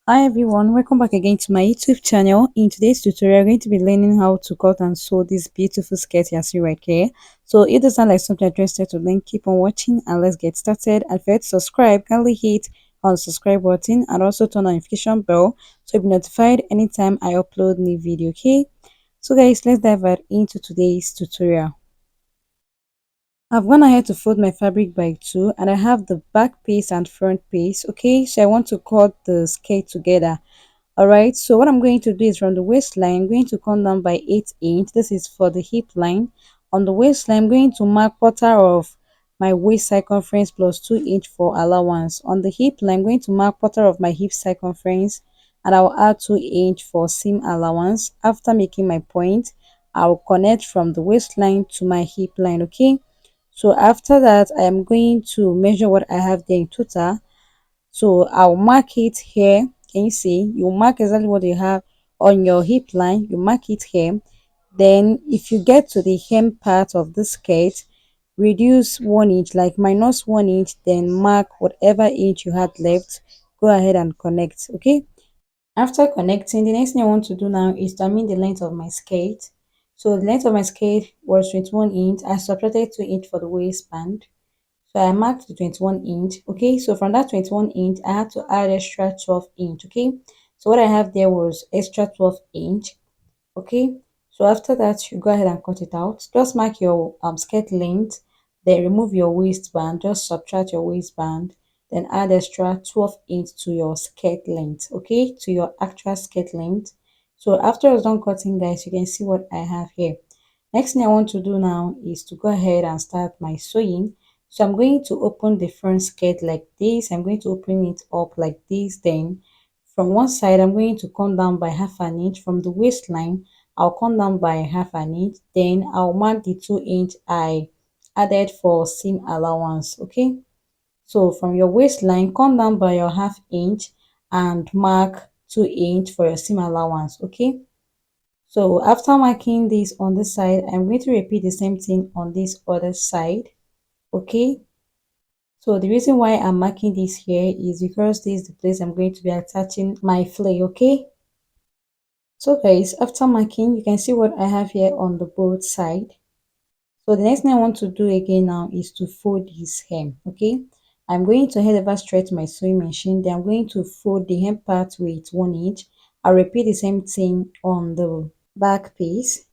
Hi everyone, welcome back again to my YouTube channel. In today's tutorial, we're going to be learning how to cut and sew this beautiful skirt you see right here. So if this sounds like something you're interested to, then keep on watching and let's get started. And if you're to subscribe, kindly hit on the subscribe button and also turn on notification bell so you'll be notified anytime I upload new video. Okay, so guys, let's dive right into today's tutorial. I've gone ahead to fold my fabric by two and I have the back piece and front piece. Okay, so I want to cut the skirt together. All right, so what I'm going to do is from the waistline I'm going to come down by 8 inch. This is for the hip line. On the waistline I'm going to mark quarter of my waist circumference plus 2 inch for allowance. On the hip line I'm going to mark quarter of my hip circumference and I'll add 2 inch for seam allowance. After making my point, I'll connect from the waistline to my hip line. Okay, so after that I am going to measure what I have there in total. So I'll mark it here. Can you see? You mark exactly what you have on your hip line. You mark it here. Then if you get to the hem part of the skirt, reduce 1 inch, like minus 1 inch, then mark whatever inch you had left. Go ahead and connect. Okay. After connecting, the next thing I want to do now is determine the length of my skirt. So the length of my skirt was 21 inch. I subtracted 2 inch for the waistband. So I marked the 21 inch. Okay, so from that 21 inch, I had to add extra 12 inch. Okay, so what I have there was extra 12 inch. Okay, so after that, you go ahead and cut it out. Just mark your skirt length, then remove your waistband, just subtract your waistband, then add extra 12 inch to your skirt length. Okay, to your actual skirt length. So after I was done cutting, guys, you can see what I have here. Next thing I want to do now is to go ahead and start my sewing. So I'm going to open the front skirt like this. I'm going to open it up like this. Then from one side, I'm going to come down by half an inch. From the waistline, I'll come down by half an inch. Then I'll mark the 2 inch I added for seam allowance. Okay. So from your waistline, come down by your half inch and mark 2 inch for your seam allowance. Okay. So after marking this on this side, I'm going to repeat the same thing on this other side. Okay. So the reason why I'm marking this here is because this is the place I'm going to be attaching my flay. Okay. So guys, after marking, you can see what I have here on the both side. So the next thing I want to do again now is to fold this hem. Okay. I'm going to head over straight to my sewing machine. Then I'm going to fold the hem part with 1 inch. I'll repeat the same thing on the back piece.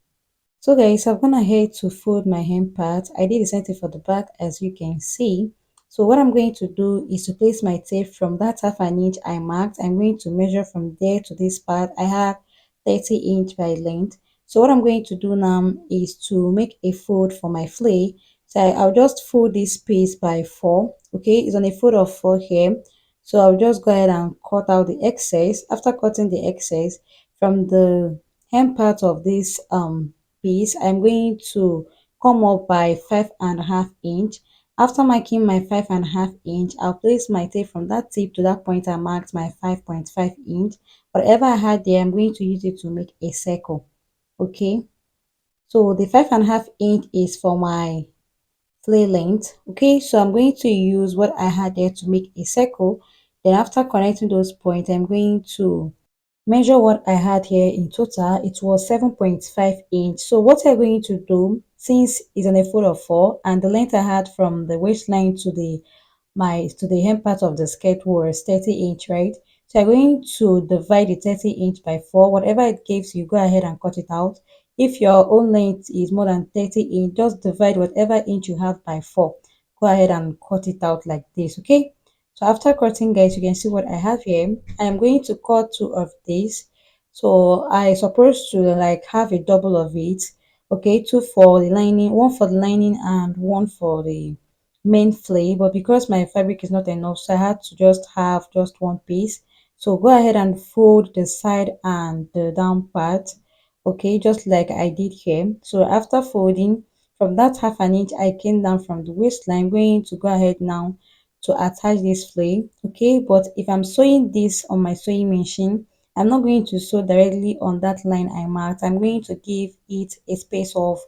So guys, I've gone ahead to fold my hem part. I did the same thing for the back as you can see. So what I'm going to do is to place my tape from that half an inch I marked. I'm going to measure from there to this part. I have 30 inch by length. So what I'm going to do now is to make a fold for my flay. So I'll just fold this piece by 4. Okay, it's on a fold of 4 here. So I'll just go ahead and cut out the excess. After cutting the excess from the hem part of this piece, I'm going to come up by 5.5 inch. After marking my 5.5 inch, I'll place my tape from that tip to that point I marked my 5.5 inch. Whatever I had there, I'm going to use it to make a circle. Okay, so the 5.5 inch is for my flay length. Okay, so I'm going to use what I had there to make a circle. Then after connecting those points, I'm going to measure what I had here in total. It was 7.5 inch. So what I'm going to do, since it's on a fold of 4 and the length I had from the waistline to the hem part of the skirt was 30 inch, right? So I'm going to divide the 30 inch by 4. Whatever it gives you, go ahead and cut it out. If your own length is more than 30 inch, just divide whatever inch you have by 4. Go ahead and cut it out like this. Okay, so after cutting, guys, you can see what I have here. I am going to cut two of these. So I supposed to like have a double of it. Okay, two for the lining, one for the lining and one for the main flay. But because my fabric is not enough, so I had to just have just one piece. So go ahead and fold the side and the down part. Okay, just like I did here. So after folding from that half an inch I came down from the waistline, going to go ahead now to attach this flay. Okay, but if I'm sewing this on my sewing machine, I'm not going to sew directly on that line I marked. I'm going to give it a space of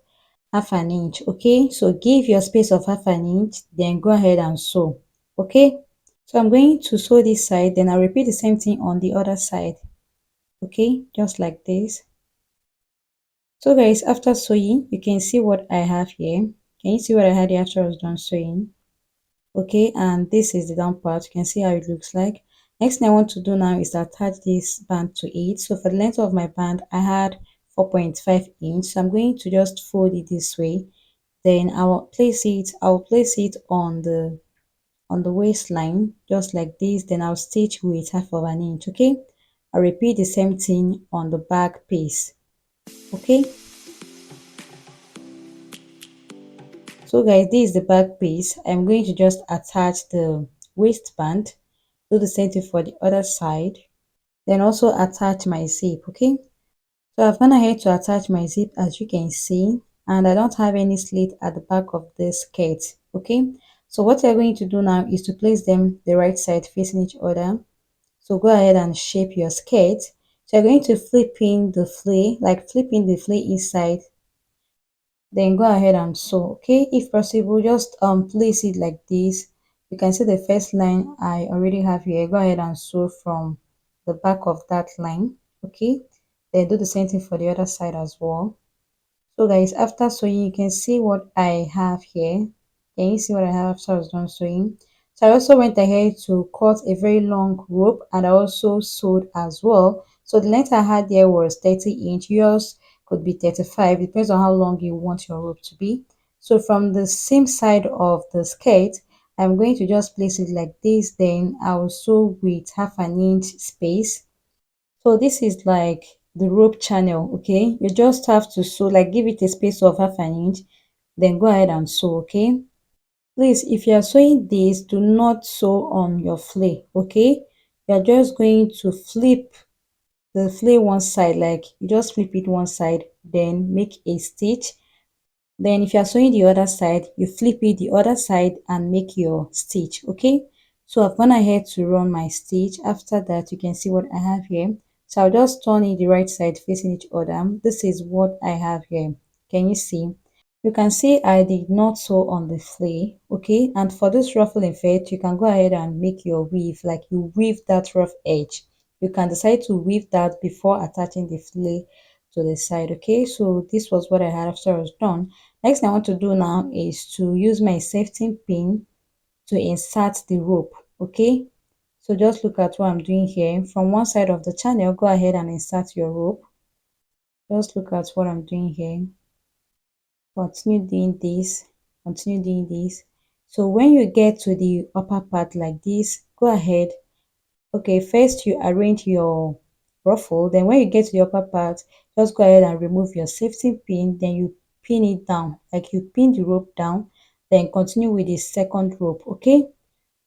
half an inch. Okay, so give your space of half an inch, then go ahead and sew. Okay, So I'm going to sew this side, then I'll repeat the same thing on the other side. Okay, just like this. So guys, after sewing, you can see what I have here. Can you see what I had here after I was done sewing? Okay, and this is the down part. You can see how it looks like. Next thing I want to do now is attach this band to it. So for the length of my band, I had 4.5 inch. So I'm going to just fold it this way. Then I'll place it on the waistline just like this. Then I'll stitch with half of an inch. Okay, I'll repeat the same thing on the back piece. Okay, so guys, this is the back piece. I'm going to just attach the waistband. Do the same thing for the other side. Then also attach my zip. Okay, so I've gone ahead to attach my zip, as you can see, and I don't have any slit at the back of this skirt. Okay, so what you're going to do now is to place them the right side facing each other. So go ahead and shape your skirt. So you're going to flip in the flay, like flipping the flay inside, then go ahead and sew. Okay, if possible, just place it like this. You can see the first line I already have here. Go ahead and sew from the back of that line. Okay, then do the same thing for the other side as well. So guys, after sewing, you can see what I have here. Can you see what I have after I was done sewing? So I also went ahead to cut a very long rope, and I also sewed as well. So the length I had there was 30 inch. Yours could be 35. Depends on how long you want your rope to be. So from the same side of the skirt, I'm going to just place it like this. Then I'll sew with half an inch space. So this is like the rope channel. Okay, you just have to sew, like give it a space of half an inch, then go ahead and sew. Okay, please, if you are sewing this, do not sew on your flay. Okay, you are just going to flip the flay one side, like you just flip it one side, then make a stitch. Then if you are sewing the other side, you flip it the other side and make your stitch. Okay, so I've gone ahead to run my stitch. After that, you can see what I have here. So I'll just turn it the right side facing each other. This is what I have here. Can you see? You can see I did not sew on the flay. Okay, and for this ruffle effect, you can go ahead and make your weave, like you weave that rough edge. You can decide to weave that before attaching the flay to the side. Okay, so this was what I had after I was done. Next thing I want to do now is to use my safety pin to insert the rope. Okay, so just look at what I'm doing here. From one side of the channel, go ahead and insert your rope. Just look at what I'm doing here. Continue doing this, continue doing this. So when you get to the upper part like this, go ahead. Okay, first you arrange your ruffle, then when you get to the upper part, just go ahead and remove your safety pin, then you pin it down, like you pin the rope down, then continue with the second rope. Okay,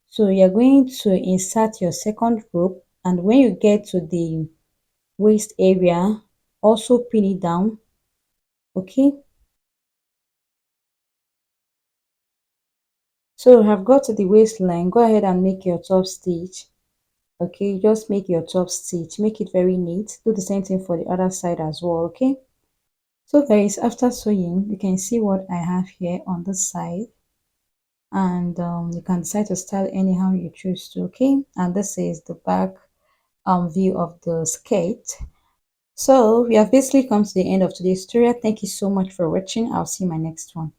so you're going to insert your second rope, and when you get to the waist area, also pin it down. Okay, so you have got to the waistline, go ahead and make your top stitch. Okay, just make your top stitch, make it very neat. Do the same thing for the other side as well. Okay, so guys, after sewing, you can see what I have here on this side, and you can decide to style anyhow you choose to. Okay, and this is the back view of the skirt. So we have basically come to the end of today's tutorial. Thank you so much for watching. I'll see you in my next one.